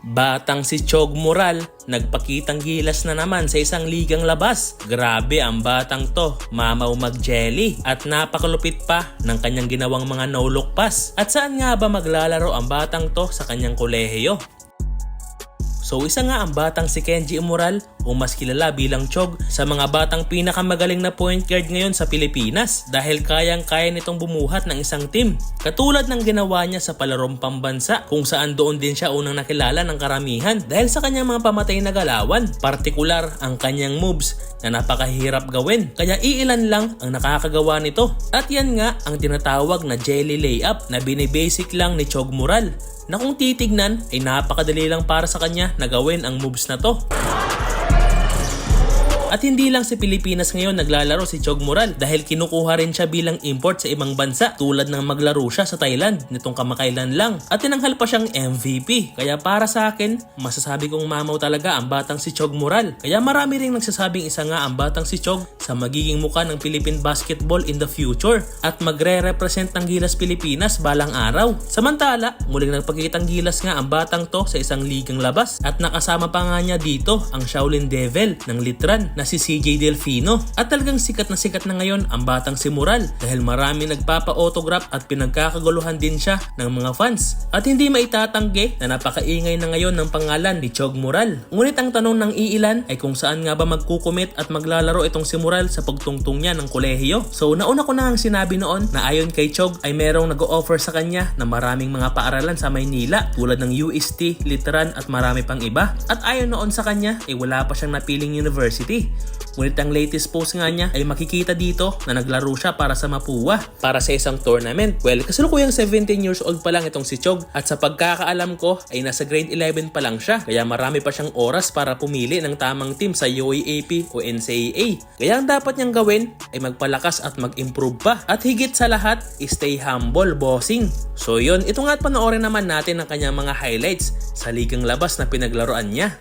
Batang si Chog Moral, nagpakitang gilas na naman sa isang ligang labas. Grabe ang batang to, mamaw mag-jelly at napakalupit pa ng kanyang ginawang mga no-look pass. At saan nga ba maglalaro ang batang to sa kanyang kolehiyo? So isa nga ang batang si Kenji Moral o mas kilala bilang Chog sa mga batang pinakamagaling na point guard ngayon sa Pilipinas dahil kayang-kaya nitong bumuhat ng isang team. Katulad ng ginawa niya sa palarong pambansa kung saan doon din siya unang nakilala ng karamihan dahil sa kanyang mga pamatay na galawan. Partikular ang kanyang moves na napakahirap gawin kaya iilan lang ang nakakagawa nito. At yan nga ang tinatawag na jelly layup na binibasic lang ni Chog Moral na kung titignan ay napakadali lang para sa kanya na gawin ang moves na to. At hindi lang sa Pilipinas ngayon naglalaro si Chog Moral dahil kinukuha rin siya bilang import sa ibang bansa tulad ng maglaro siya sa Thailand nitong kamakailan lang at tinanghal pa siyang MVP. Kaya para sa akin, masasabi kong mamaw talaga ang batang si Chog Moral. Kaya marami ring nagsasabing isa nga ang batang si Chog sa magiging muka ng Philippine basketball in the future at magre-represent ng Gilas Pilipinas balang araw. Samantala, muling nagpakitang gilas nga ang batang to sa isang ligang labas at nakasama pa nga niya dito ang Shaolin Devil ng Litran na si CJ Delfino. At talagang sikat na ngayon ang batang si Moral dahil marami nagpapa-autograph at pinagkakaguluhan din siya ng mga fans. At hindi maitatanggi na napakaingay na ngayon ng pangalan ni Chog Moral. Ngunit ang tanong ng iilan ay kung saan nga ba magkukumit at maglalaro itong si Moral sa pagtungtong niya ng kolehiyo. So nauna ko na ang sinabi noon na ayon kay Chog ay merong nag-o-offer sa kanya na maraming mga paaralan sa Maynila tulad ng UST, Litran at marami pang iba. At ayon noon sa kanya ay wala pa siyang napiling university. Ngunit ang latest post nga niya ay makikita dito na naglaro siya para sa Mapua para sa isang tournament. Well, kasalukuyang 17 years old pa lang itong si Chog at sa pagkakaalam ko ay nasa grade 11 pa lang siya kaya marami pa siyang oras para pumili ng tamang team sa UAAP o NCAA. Kaya ang dapat niyang gawin ay magpalakas at mag-improve pa at higit sa lahat, stay humble, bossing. So yun, ito nga at panoorin naman natin ang kanyang mga highlights sa ligang labas na pinaglaruan niya.